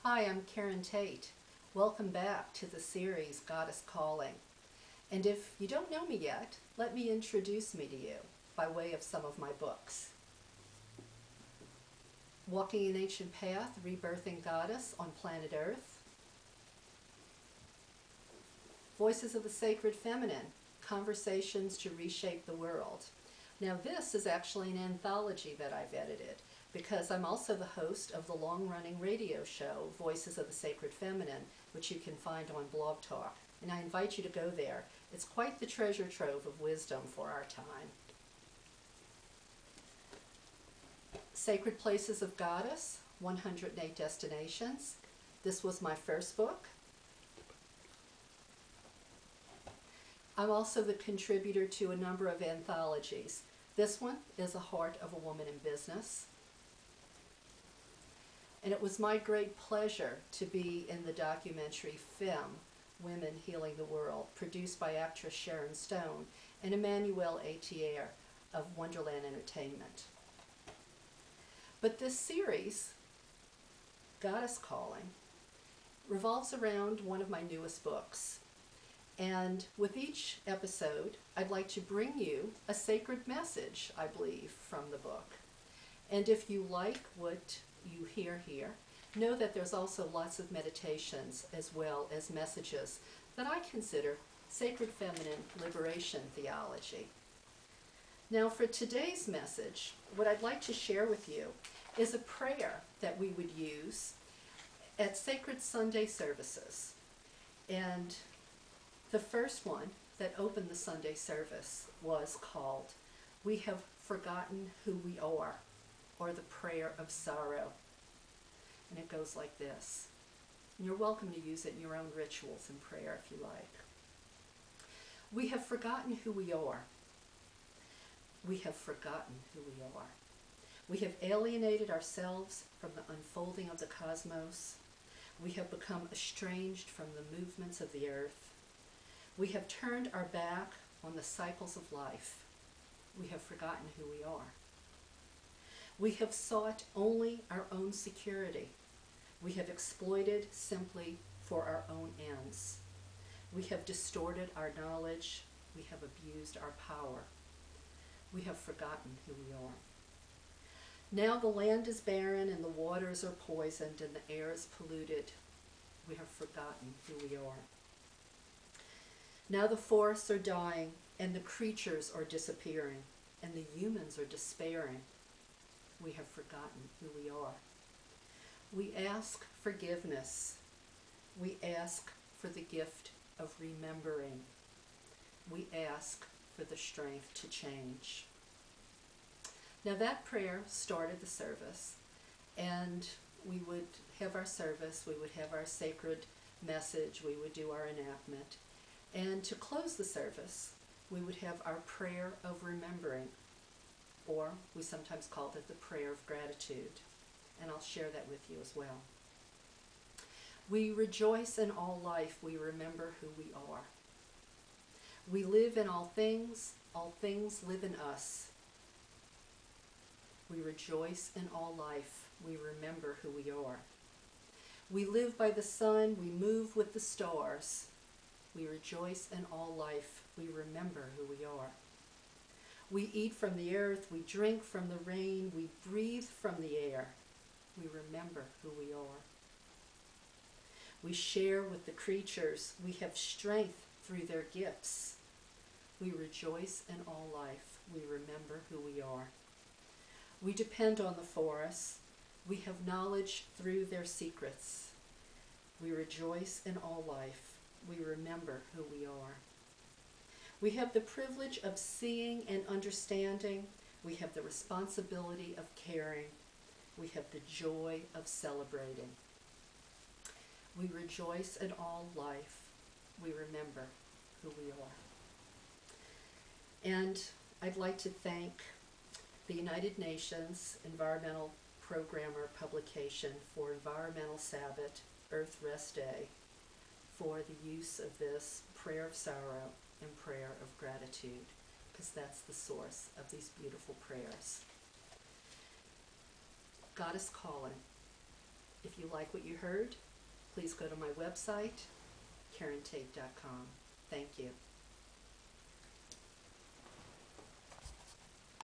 Hi, I'm Karen Tate. Welcome back to the series Goddess Calling. And if you don't know me yet, let me introduce me to you by way of some of my books. Walking an Ancient Path, Rebirthing Goddess on Planet Earth. Voices of the Sacred Feminine, Conversations to Reshape the World. Now this is actually an anthology that I've edited, because I'm also the host of the long-running radio show, Voices of the Sacred Feminine, which you can find on Blog Talk. And I invite you to go there. It's quite the treasure trove of wisdom for our time. Sacred Places of Goddess, 108 Destinations. This was my first book. I'm also the contributor to a number of anthologies. This one is The Heart of a Woman in Business. And it was my great pleasure to be in the documentary Femme, Women Healing the World, produced by actress Sharon Stone and Emmanuel Atier of Wonderland Entertainment. But this series, Goddess Calling, revolves around one of my newest books. And with each episode, I'd like to bring you a sacred message, I believe, from the book. And if you like what you hear here, know that there's also lots of meditations as well as messages that I consider sacred feminine liberation theology. Now for today's message, what I'd like to share with you is a prayer that we would use at sacred Sunday services. And the first one that opened the Sunday service was called, "We Have Forgotten Who We Are," or the Prayer of Sorrow. And it goes like this. And you're welcome to use it in your own rituals and prayer if you like. We have forgotten who we are. We have forgotten who we are. We have alienated ourselves from the unfolding of the cosmos. We have become estranged from the movements of the earth. We have turned our back on the cycles of life. We have forgotten who we are. We have sought only our own security. We have exploited simply for our own ends. We have distorted our knowledge. We have abused our power. We have forgotten who we are. Now the land is barren and the waters are poisoned and the air is polluted. We have forgotten who we are. Now the forests are dying and the creatures are disappearing and the humans are despairing. We have forgotten who we are. We ask forgiveness. We ask for the gift of remembering. We ask for the strength to change. Now that prayer started the service, and we would have our service, we would have our sacred message, we would do our enactment, and to close the service, we would have our prayer of remembering, or we sometimes called it the prayer of gratitude, and I'll share that with you as well. We rejoice in all life, we remember who we are. We live in all things live in us. We rejoice in all life, we remember who we are. We live by the sun, we move with the stars. We rejoice in all life, we remember who we are. We eat from the earth, we drink from the rain, we breathe from the air. We remember who we are. We share with the creatures, we have strength through their gifts. We rejoice in all life, we remember who we are. We depend on the forests, we have knowledge through their secrets. We rejoice in all life, we remember who we are. We have the privilege of seeing and understanding. We have the responsibility of caring. We have the joy of celebrating. We rejoice in all life. We remember who we are. And I'd like to thank the United Nations Environmental Programmer publication for Environmental Sabbath, Earth Rest Day, for the use of this prayer of sorrow and prayer of gratitude, because that's the source of these beautiful prayers. Goddess Calling. If you like what you heard, please go to my website, KarenTate.com. Thank you.